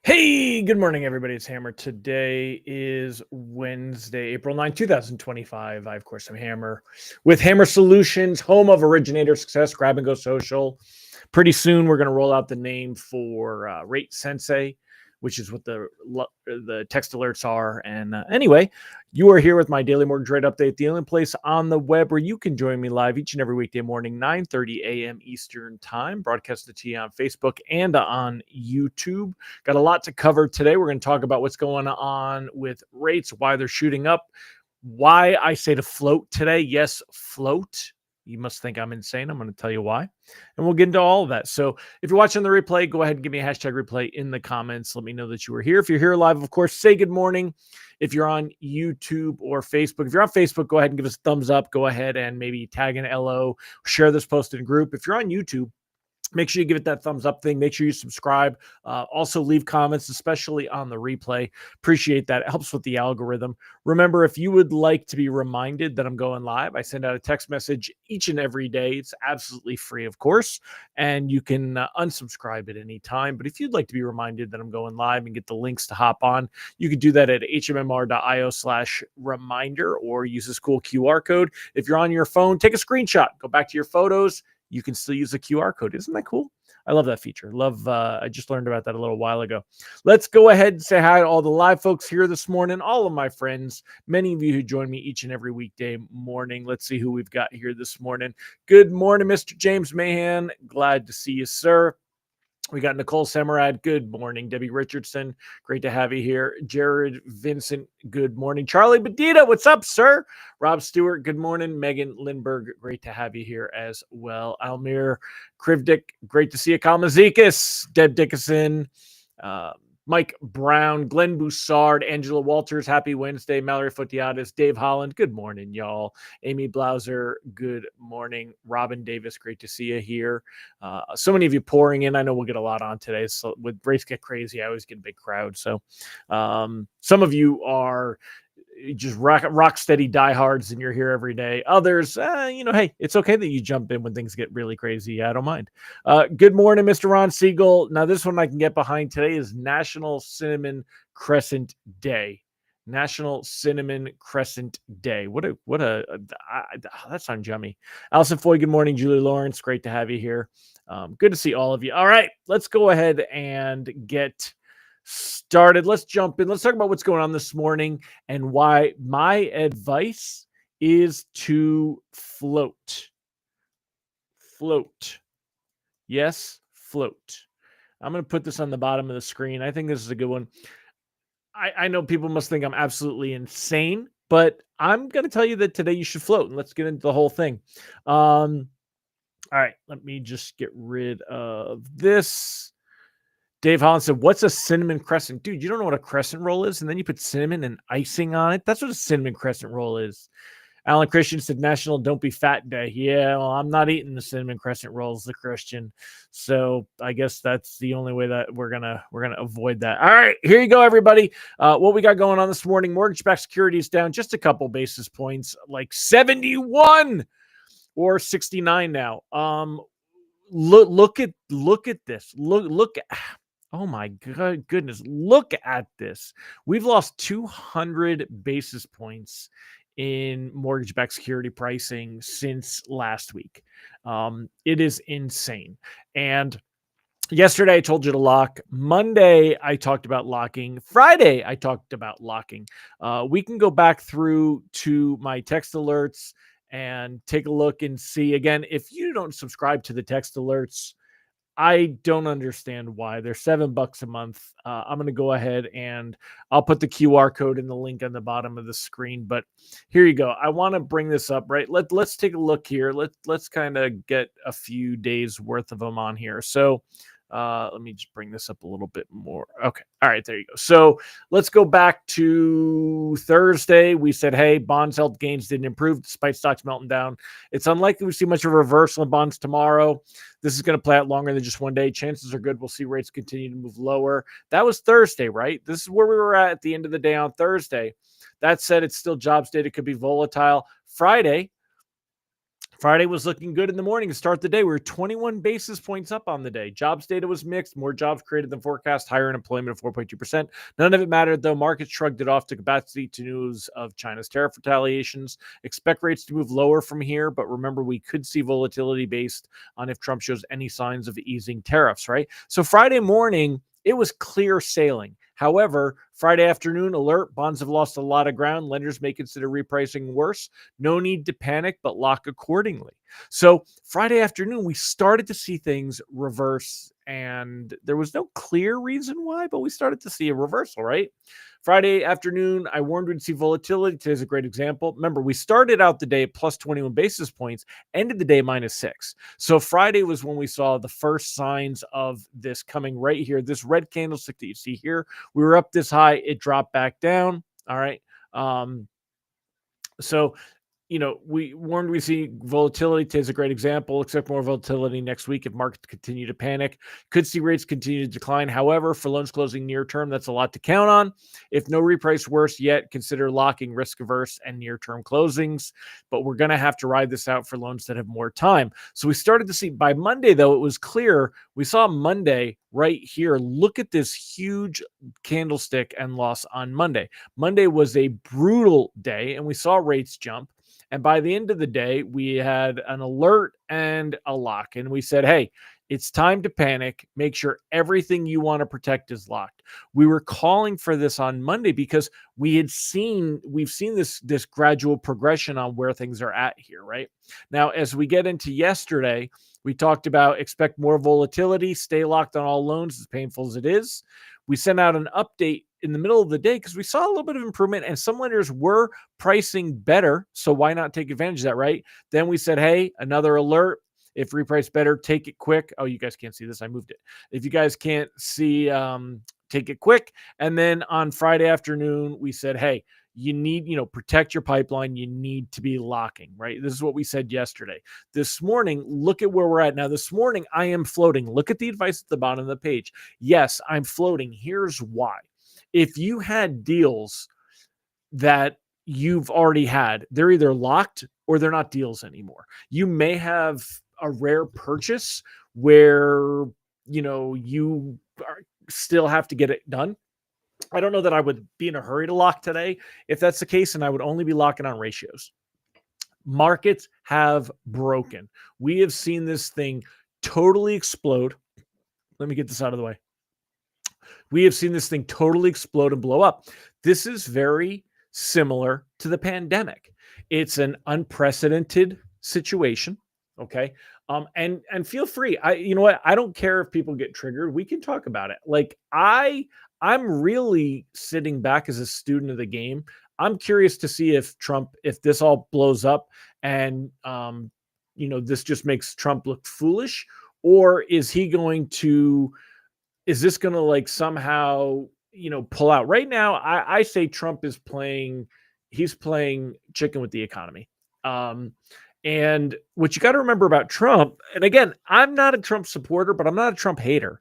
Hey, good morning, everybody. It's Hammer. Today is Wednesday, April 9th, 2025. I, of course, am Hammer with Hammer Solutions, home of Originator Success, Grab and Go Social. Pretty soon, we're going to roll out the name for Rate Sensei, which is what the text alerts are. And anyway, you are here with my daily mortgage rate update, the only place on the web where you can join me live each and every weekday morning, 9:30 a.m. Eastern Time, broadcasted to you on Facebook and on YouTube. Got a lot to cover today. We're going to talk about what's going on with rates, why they're shooting up, why I say to float today. Yes, float. You must think I'm insane. I'm going to tell you why. And we'll get into all of that. So if you're watching the replay, go ahead and give me a hashtag replay in the comments. Let me know that you were here. If you're here live, of course, say good morning. If you're on YouTube or Facebook, if you're on Facebook, go ahead and give us a thumbs up. Go ahead and maybe tag an LO, share this post in a group. If you're on YouTube, make sure you give it that thumbs up thing. Make sure you subscribe. Also leave comments, especially on the replay. Appreciate that. It helps with the algorithm. Remember, if you would like to be reminded that I'm going live, I send out a text message each and every day. It's absolutely free, of course, and you can unsubscribe at any time. But if you'd like to be reminded that I'm going live and get the links to hop on, you can do that at hmmr.io/reminder or use this cool QR code. If you're on your phone, take a screenshot. Go back to your photos. You can still use a QR code. Isn't that cool? I love that feature. I just learned about that a little while ago. Let's go ahead and say hi to all the live folks here this morning, all of my friends, many of you who join me each and every weekday morning. Let's see who we've got here this morning. Good morning, Mr. James Mahan. Glad to see you, sir. We got Nicole Semerad. Good morning. Debbie Richardson. Great to have you here. Jared Vincent. Good morning. Charlie Bedita. What's up, sir? Rob Stewart. Good morning. Megan Lindberg. Great to have you here as well. Almir Krivdik. Great to see you. Kalmazikis. Deb Dickinson. Mike Brown, Glenn Boussard, Angela Walters, happy Wednesday, Mallory Fotiadis, Dave Holland, good morning, y'all. Amy Blauser, good morning. Robin Davis, great to see you here. So many of you pouring in. I know we'll get a lot on today. So with Race Get Crazy, I always get a big crowd. So some of you are just rock steady diehards and you're here every day. Others, hey, it's okay that you jump in when things get really crazy. I don't mind. Good morning, Mr. Ron Siegel. Now, this one I can get behind. Today is National Cinnamon Crescent Day. National Cinnamon Crescent Day. That sounds yummy. Allison Foy, good morning. Julie Lawrence, great to have you here. Good to see all of you. All right, let's go ahead and get started. Let's jump in. Let's talk about what's going on this morning and why my advice is to float. Float. Yes, float. I'm going to put this on the bottom of the screen. I think this is a good one. I know people must think I'm absolutely insane, but I'm going to tell you that today you should float, and let's get into the whole thing. All right, let me just get rid of this. Dave Holland said, what's a cinnamon crescent? Dude, you don't know what a crescent roll is? And then you put cinnamon and icing on it? That's what a cinnamon crescent roll is. Alan Christian said, National Don't Be Fat Day. Yeah, well, I'm not eating the cinnamon crescent rolls, the Christian. So I guess that's the only way that we're gonna avoid that. All right, here you go, everybody. What we got going on this morning, mortgage-backed securities down just a couple basis points, like 71 or 69 now. Look at this. Look at Oh my goodness. Look at this. We've lost 200 basis points in mortgage-backed security pricing since last week. It is insane. And yesterday I told you to lock. Monday I talked about locking. Friday I talked about locking. We can go back through to my text alerts and take a look and see. Again, if you don't subscribe to the text alerts, I don't understand why. They're $7 a month. I'm going to go ahead and I'll put the QR code in the link on the bottom of the screen. But here you go. I want to bring this up, right? Let's take a look here. Let's kind of get a few days worth of them on here. So let me just bring this up a little bit more. Okay. All right. There you go. So let's go back to Thursday. We said, hey, bonds held gains didn't improve despite stocks melting down. It's unlikely we see much of a reversal in bonds tomorrow. This is going to play out longer than just one day. Chances are good we'll see rates continue to move lower. That was Thursday, right? This is where we were at the end of the day on Thursday. That said, it's still jobs data, could be volatile. Friday Friday was looking good in the morning to start the day. We were 21 basis points up on the day. Jobs data was mixed. More jobs created than forecast. Higher unemployment of 4.2%. None of it mattered, though. Markets shrugged it off to capacity to news of China's tariff retaliations. Expect rates to move lower from here, but remember, we could see volatility based on if Trump shows any signs of easing tariffs, right? So Friday morning, it was clear sailing. However, Friday afternoon alert, bonds have lost a lot of ground. Lenders may consider repricing worse. No need to panic, but lock accordingly. So Friday afternoon, we started to see things reverse, and there was no clear reason why, but we started to see a reversal, right? Friday afternoon, I warned we'd see volatility. Today's a great example. Remember, we started out the day at plus 21 basis points, ended the day -6. So Friday was when we saw the first signs of this coming right here. This red candlestick that you see here, we were up this high, it dropped back down. All right. So we warned we see volatility. Today's a great example. Expect more volatility next week if markets continue to panic. Could see rates continue to decline. However, for loans closing near term, that's a lot to count on. If no reprice worse yet, consider locking risk averse and near term closings. But we're going to have to ride this out for loans that have more time. So we started to see by Monday, though, it was clear. We saw Monday right here. Look at this huge candlestick and loss on Monday. Monday was a brutal day, and we saw rates jump. And by the end of the day, we had an alert and a lock. And we said, hey, it's time to panic. Make sure everything you want to protect is locked. We were calling for this on Monday because we've seen this gradual progression on where things are at here, right? Now, as we get into yesterday, we talked about expect more volatility, stay locked on all loans, as painful as it is. We sent out an update in the middle of the day because we saw a little bit of improvement and some lenders were pricing better. So why not take advantage of that, right? Then we said, hey, another alert. If reprice better, take it quick. Oh, you guys can't see this. I moved it. If you guys can't see, take it quick. And then on Friday afternoon, we said, hey, you need, protect your pipeline. You need to be locking, right? This is what we said yesterday. This morning, look at where we're at. Now, this morning, I am floating. Look at the advice at the bottom of the page. Yes, I'm floating. Here's why. If you had deals that you've already had, they're either locked or they're not deals anymore. You may have a rare purchase where, you still have to get it done. I don't know that I would be in a hurry to lock today if that's the case, and I would only be locking on ratios. Markets have broken. We have seen this thing totally explode. Let me get this out of the way. We have seen this thing totally explode and blow up. This is very similar to the pandemic. It's an unprecedented situation. Okay. And feel free. You know what? I don't care if people get triggered. We can talk about it. Like I'm really sitting back as a student of the game. I'm curious to see if this all blows up and this just makes Trump look foolish, or is this going to like somehow, pull out? Right now, I say Trump is he's playing chicken with the economy. And what you got to remember about Trump, and again, I'm not a Trump supporter, but I'm not a Trump hater.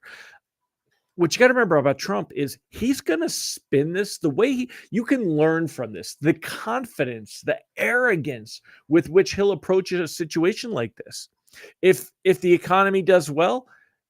What you got to remember about Trump is he's going to spin this the way you can learn from this, the confidence, the arrogance with which he'll approach a situation like this. If the economy does well,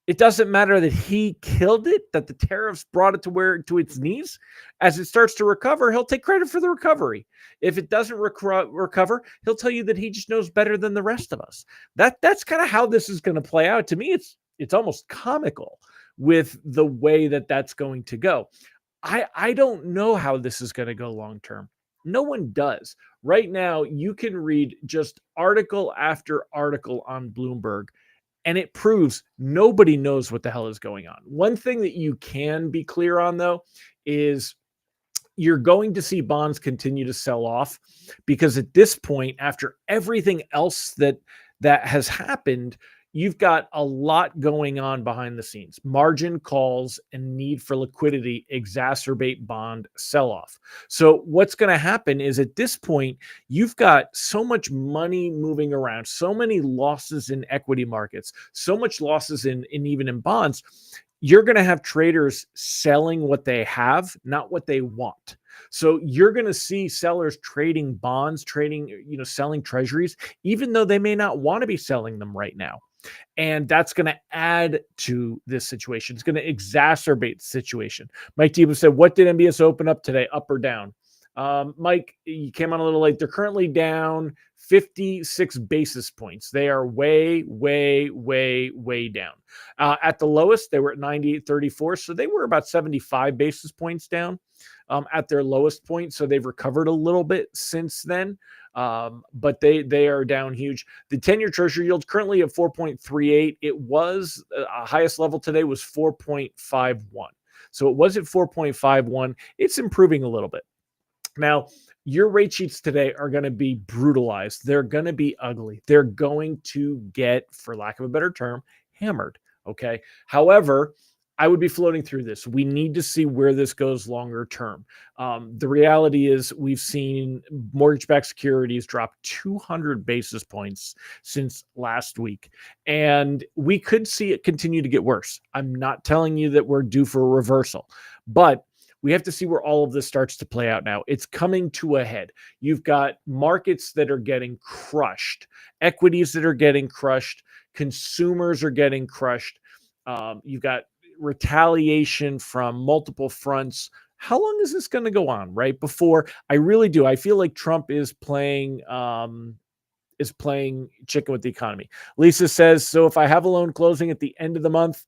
it doesn't matter that he killed it, that the tariffs brought it to its knees. As it starts to recover, he'll take credit for the recovery. If it doesn't recover, he'll tell you that he just knows better than the rest of us. That's kind of how this is going to play out. To me, it's almost comical with the way that that's going to go. I don't know how this is going to go long term. No one does. Right now, you can read just article after article on Bloomberg, and it proves nobody knows what the hell is going on. One thing that you can be clear on, though, is you're going to see bonds continue to sell off because at this point, after everything else that has happened, you've got a lot going on behind the scenes. Margin calls and need for liquidity exacerbate bond sell-off. So what's going to happen is at this point, you've got so much money moving around, so many losses in equity markets, so much losses in even in bonds. you're going to have traders selling what they have, not what they want. So you're going to see sellers trading bonds, selling treasuries, even though they may not want to be selling them right now. And that's going to add to this situation. It's going to exacerbate the situation. Mike Tebow said, what did MBS open up today, up or down? Mike, you came on a little late. They're currently down 56 basis points. They are way, way, way, way down. At the lowest, they were at 98.34. So they were about 75 basis points down at their lowest point. So they've recovered a little bit since then. But they are down huge. The 10-year treasury yield currently at 4.38. It was highest level today was 4.51. So it was at 4.51. It's improving a little bit. Now, your rate sheets today are going to be brutalized. They're going to be ugly. They're going to get, for lack of a better term, hammered. Okay. However, I would be floating through this. We need to see where this goes longer term. The reality is we've seen mortgage-backed securities drop 200 basis points since last week, and we could see it continue to get worse. I'm not telling you that we're due for a reversal, but we have to see where all of this starts to play out now. It's coming to a head. You've got markets that are getting crushed, equities that are getting crushed, consumers are getting crushed. You've got retaliation from multiple fronts. How long is this going to go on, right? Before I really do. I feel like Trump is playing chicken with the economy. Lisa says, so if I have a loan closing at the end of the month,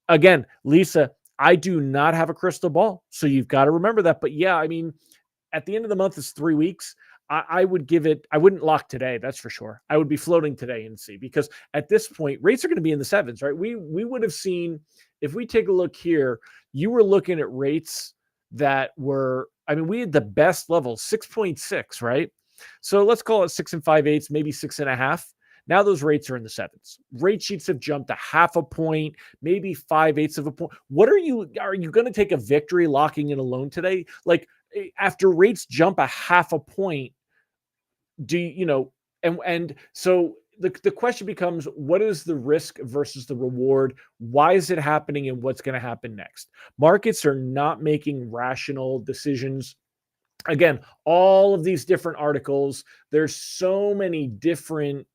again, Lisa, I do not have a crystal ball. So you've got to remember that. But yeah, I mean, at the end of the month is 3 weeks. I would give it, I wouldn't lock today. That's for sure. I would be floating today and see, because at this point, rates are going to be in the sevens, right? We would have seen, if we take a look here, you were looking at rates that were, I mean, we had the best level, 6.6, right? So let's call it 6 5/8, maybe 6.5. Now those rates are in the sevens. Rate sheets have jumped a half a point, maybe 5/8 of a point. Are you going to take a victory locking in a loan today? Like, after rates jump a half a point, and so the question becomes, what is the risk versus the reward? Why is it happening, and what's going to happen next? Markets are not making rational decisions. Again, all of these different articles, there's so many different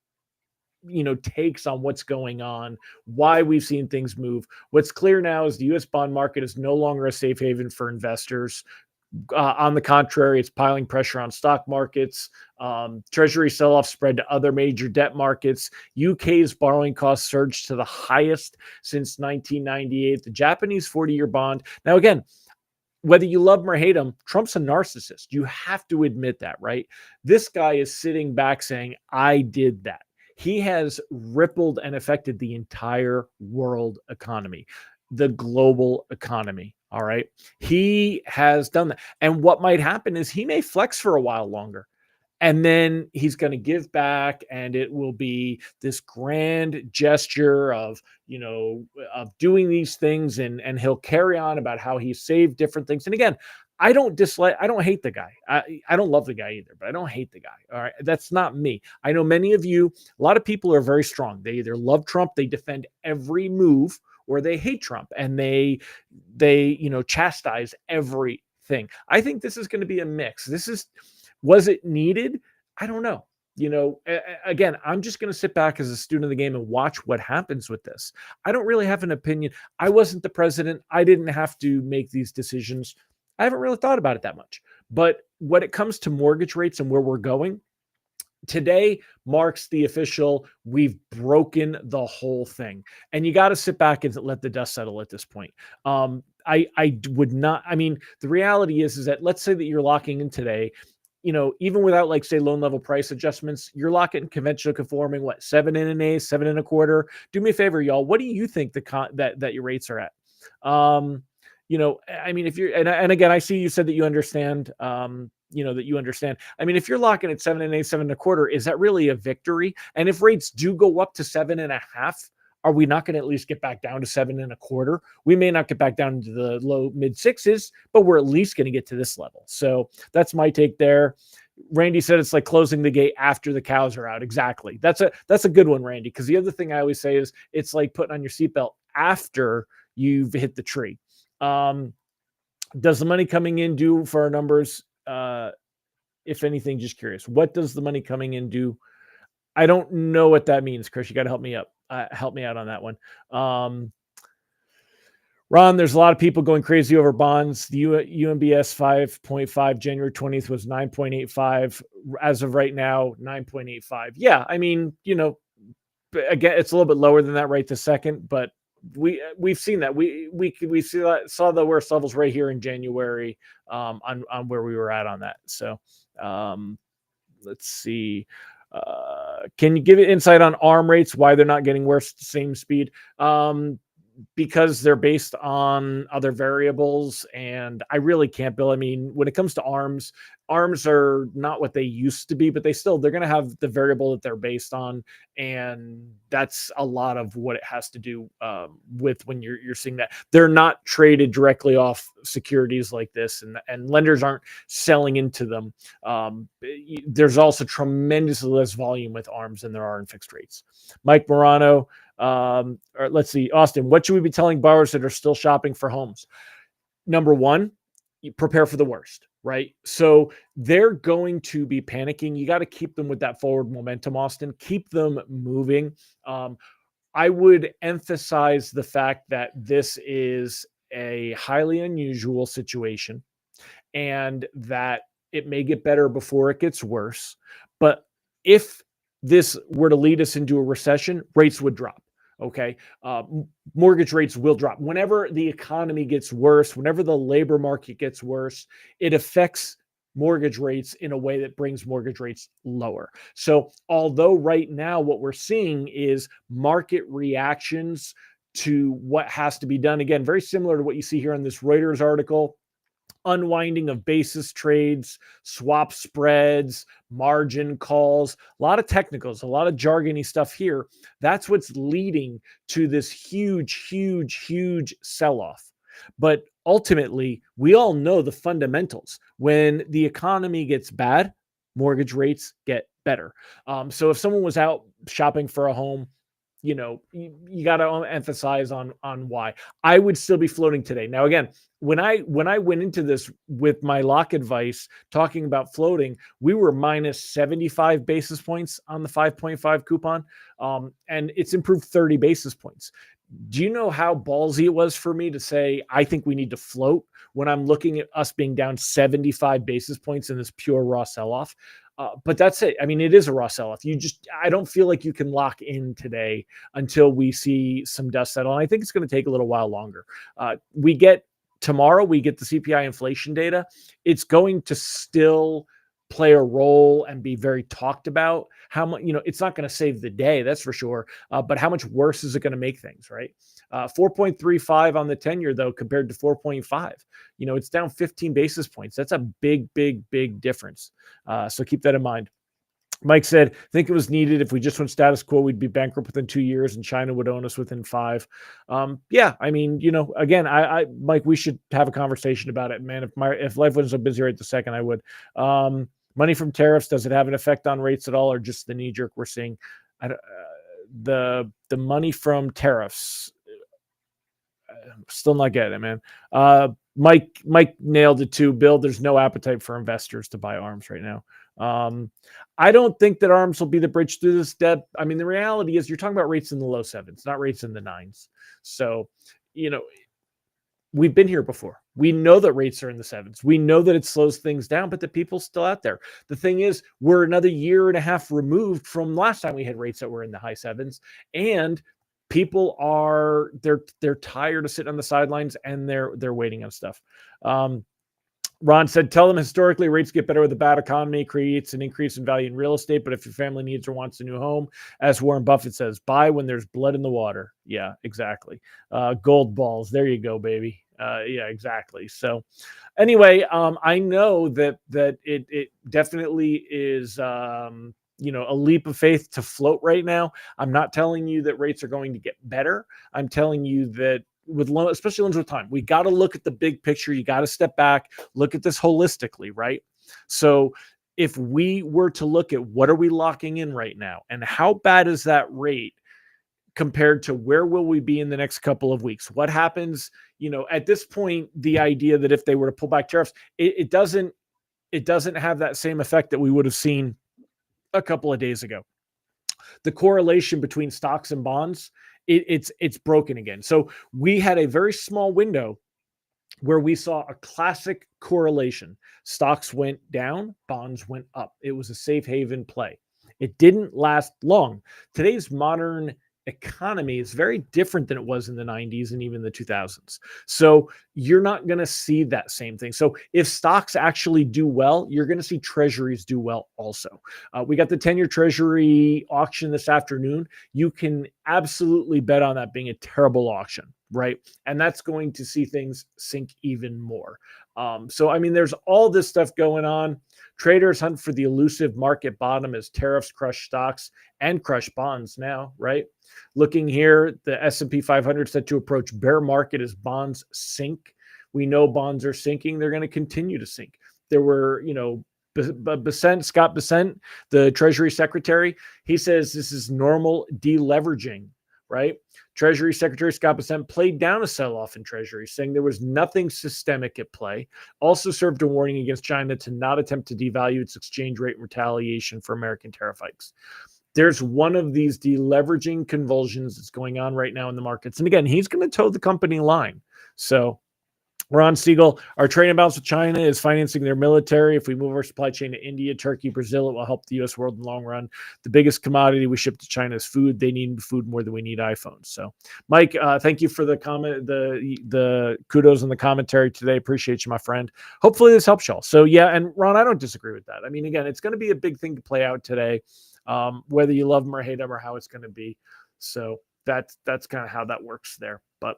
takes on what's going on, why we've seen things move. What's clear now is the U.S. bond market is no longer a safe haven for investors. On the contrary, it's piling pressure on stock markets. Treasury sell-off spread to other major debt markets. UK's borrowing costs surged to the highest since 1998. The Japanese 40-year bond. Now, again, whether you love him or hate him, Trump's a narcissist. You have to admit that, right? This guy is sitting back saying, I did that. He has rippled and affected the entire world economy, the global economy. All right. He has done that. And what might happen is he may flex for a while longer, and then he's going to give back, and it will be this grand gesture of doing these things, and he'll carry on about how he saved different things. And again, I don't hate the guy. I don't love the guy either, but I don't hate the guy. All right. That's not me. I know many of you, a lot of people are very strong. They either love Trump, they defend every move, or they hate Trump and they chastise everything. I think this is going to be a mix. Was it needed? I don't know. Again, I'm just going to sit back as a student of the game and watch what happens with this. I don't really have an opinion. I wasn't the president. I didn't have to make these decisions. I haven't really thought about it that much. But when it comes to mortgage rates and where we're going, today marks the official, we've broken the whole thing. And you got to sit back and let the dust settle at this point. I would not, I mean, the reality is that let's say that you're locking in today, even without, like, say, loan level price adjustments, you're locking conventional conforming, 7 in an A, 7 and a quarter. Do me a favor, y'all. What do you think that your rates are at? I mean, if you're, and again, I see you said that you understand, that you understand. I mean, if you're locking at 7 and a 7 and a quarter, is that really a victory? And if rates do go up to 7.5, are we not going to at least get back down to 7 and a quarter? We may not get back down to the low mid sixes, but we're at least going to get to this level. So that's my take there. Randy said it's like closing the gate after the cows are out. Exactly. That's a good one, Randy. Because the other thing I always say is it's like putting on your seatbelt after you've hit the tree. Does the money coming in do for our numbers? If anything, just curious. What does the money coming in do? I don't know what that means, Chris. You got to help me up. Help me out on that one. Ron, there's a lot of people going crazy over bonds. The UMBS 5.5 January 20th was 9.85. As of right now, 9.85. Yeah, I mean, again, it's a little bit lower than that right this second, but we've seen that. We saw the worst levels right here in January on where we were at on that. So let's see. Can you give it insight on ARM rates, why they're not getting worse at the same speed? Because they're based on other variables, and I really can't, Bill. I mean, when it comes to ARMs are not what they used to be, but they're going to have the variable that they're based on, and that's a lot of what it has to do with when you're seeing that. They're not traded directly off securities like this, and lenders aren't selling into them. There's also tremendously less volume with ARMs than there are in fixed rates. Mike Morano, or let's see, Austin, what should we be telling borrowers that are still shopping for homes? Number one, you prepare for the worst, right? So they're going to be panicking. You got to keep them with that forward momentum, Austin. Keep them moving. I would emphasize the fact that this is a highly unusual situation and that it may get better before it gets worse. But if this were to lead us into a recession, rates would drop. Okay. Mortgage rates will drop. Whenever the economy gets worse, whenever the labor market gets worse, it affects mortgage rates in a way that brings mortgage rates lower. So although right now what we're seeing is market reactions to what has to be done, again, very similar to what you see here in this Reuters article, unwinding of basis trades, swap spreads, margin calls, a lot of technicals, a lot of jargony stuff here. That's what's leading to this huge sell-off. But ultimately, we all know the fundamentals. When the economy gets bad, mortgage rates get better. So if someone was out shopping for a home, you got to emphasize on why. I would still be floating today. Now, again, when I went into this with my lock advice talking about floating, we were minus 75 basis points on the 5.5 coupon, and it's improved 30 basis points. Do you know how ballsy it was for me to say, I think we need to float when I'm looking at us being down 75 basis points in this pure raw sell-off? But that's it. I mean, it is a raw sell-off. I don't feel like you can lock in today until we see some dust settle. And I think it's going to take a little while longer. Tomorrow, we get the CPI inflation data. It's going to still play a role and be very talked about. How much, it's not going to save the day, that's for sure. But how much worse is it going to make things, right? 4.35 on the 10-year, though, compared to 4.5. It's down 15 basis points. That's a big difference. So keep that in mind. Mike said, I think it was needed. If we just went status quo, we'd be bankrupt within 2 years and China would own us within 5. Yeah, I mean, again, Mike, we should have a conversation about it, man. If life wasn't so busy right the second, I would. Money from tariffs, does it have an effect on rates at all, or just the knee jerk we're seeing? The money from tariffs, I'm still not getting it, man. Mike nailed it too. Bill, there's no appetite for investors to buy ARMs right now. I don't think that ARMs will be the bridge through this debt. I mean, the reality is you're talking about rates in the low 7s, not rates in the 9s. So, we've been here before. We know that rates are in the 7s. We know that it slows things down, but the people's still out there. The thing is, we're another year and a half removed from last time we had rates that were in the high 7s, and people they're tired of sitting on the sidelines and they're waiting on stuff. Ron said, tell them historically rates get better with a bad economy, creates an increase in value in real estate. But if your family needs or wants a new home, as Warren Buffett says, buy when there's blood in the water. Yeah, exactly. Gold balls. There you go, baby. Yeah, exactly. So anyway, I know that it definitely is, a leap of faith to float right now. I'm not telling you that rates are going to get better. I'm telling you that especially loans with time, we got to look at the big picture. You got to step back, look at this holistically, right? So if we were to look at what are we locking in right now and how bad is that rate, compared to where will we be in the next couple of weeks? What happens, at this point, the idea that if they were to pull back tariffs, it doesn't have that same effect that we would have seen a couple of days ago. The correlation between stocks and bonds, it's broken again. So we had a very small window where we saw a classic correlation. Stocks went down, bonds went up. It was a safe haven play. It didn't last long. Today's modern economy is very different than it was in the 90s and even the 2000s. So you're not going to see that same thing. So if stocks actually do well, you're going to see treasuries do well also. We got the 10-year treasury auction this afternoon. You can absolutely bet on that being a terrible auction, right? And that's going to see things sink even more. So, I mean, there's all this stuff going on. Traders hunt for the elusive market bottom as tariffs crush stocks and crush bonds now, right? Looking here, the S&P 500 set to approach bear market as bonds sink. We know bonds are sinking. They're going to continue to sink. There were, Scott Bessent, the Treasury Secretary, he says this is normal deleveraging, right? Treasury Secretary Scott Bessent played down a sell-off in Treasury, saying there was nothing systemic at play. Also served a warning against China to not attempt to devalue its exchange rate in retaliation for American tariff hikes. There's one of these deleveraging convulsions that's going on right now in the markets. And again, he's going to toe the company line. So Ron Siegel, our trade imbalance with China is financing their military. If we move our supply chain to India, Turkey, Brazil, it will help the U.S. world in the long run. The biggest commodity we ship to China is food. They need food more than we need iPhones. So, Mike, thank you for the comment, the kudos and the commentary today. Appreciate you, my friend. Hopefully this helps y'all. So, yeah, and Ron, I don't disagree with that. I mean, again, it's going to be a big thing to play out today, whether you love them or hate them or how it's going to be. So that's kind of how that works there. But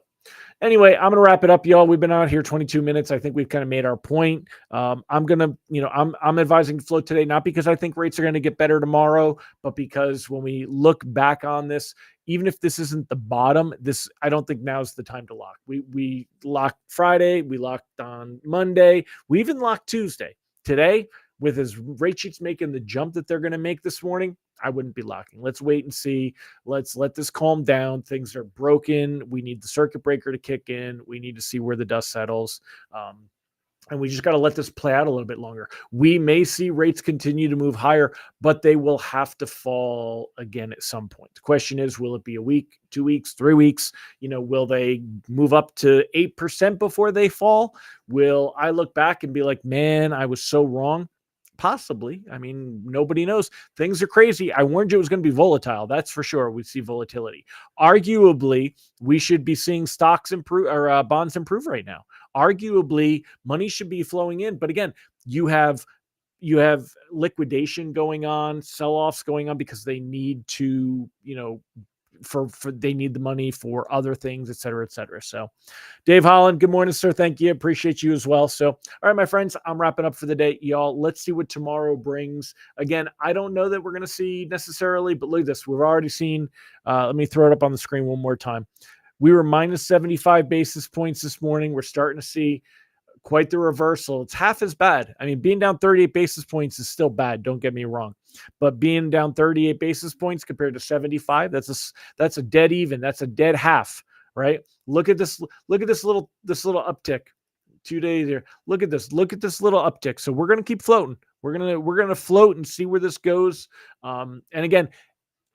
anyway, I'm going to wrap it up, y'all. We've been out here 22 minutes. I think we've kind of made our point. I'm going to, I'm advising to float today, not because I think rates are going to get better tomorrow, but because when we look back on this, even if this isn't the bottom, I don't think now's the time to lock. We locked Friday. We locked on Monday. We even locked Tuesday. Today, with his rate sheets making the jump that they're going to make this morning, I wouldn't be locking. Let's wait and see. Let's let this calm down. Things are broken. We need the circuit breaker to kick in. We need to see where the dust settles. And we just got to let this play out a little bit longer. We may see rates continue to move higher, but they will have to fall again at some point. The question is, will it be a week, 2 weeks, 3 weeks? Will they move up to 8% before they fall? Will I look back and be like, man, I was so wrong? Possibly. I mean, nobody knows. Things are crazy. I warned you it was going to be volatile. That's for sure. We see volatility. Arguably, we should be seeing stocks improve or bonds improve right now. Arguably, money should be flowing in. But again, you have liquidation going on, sell-offs going on because they need to, for they need the money for other things, et cetera, et cetera. So Dave Holland, good morning, sir. Thank you. Appreciate you as well. So, all right, my friends, I'm wrapping up for the day, y'all. Let's see what tomorrow brings. Again, I don't know that we're going to see necessarily, but look at this. We've already seen, let me throw it up on the screen one more time. We were minus 75 basis points this morning. We're starting to see quite the reversal. It's half as bad. I mean, being down 38 basis points is still bad. Don't get me wrong. But being down 38 basis points compared to 75, that's a dead even. That's a dead half, right? Look at this little uptick. 2 days here. Look at this little uptick. So we're going to keep floating. We're going to float and see where this goes. And again,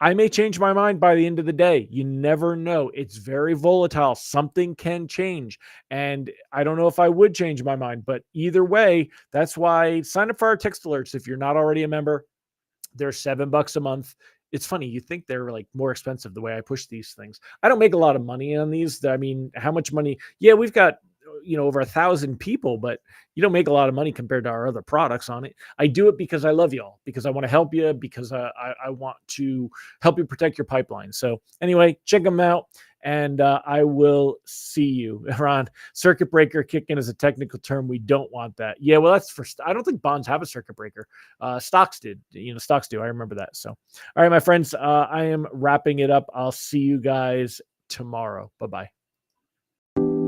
I may change my mind by the end of the day. You never know. It's very volatile. Something can change. And I don't know if I would change my mind, but either way, that's why sign up for our text alerts. If you're not already a member, they're $7 a month. It's funny. You think they're like more expensive the way I push these things. I don't make a lot of money on these. I mean, how much money? Yeah, we've got, over 1,000 people, but you don't make a lot of money compared to our other products on it. I do it because I love y'all, because I want to help you, because I want to help you protect your pipeline. So anyway, check them out. And I will see you. Ron, circuit breaker kicking is a technical term. We don't want that. Yeah, well, that's I don't think bonds have a circuit breaker. Stocks did. Stocks do. I remember that. So, all right, my friends, I am wrapping it up. I'll see you guys tomorrow. Bye-bye.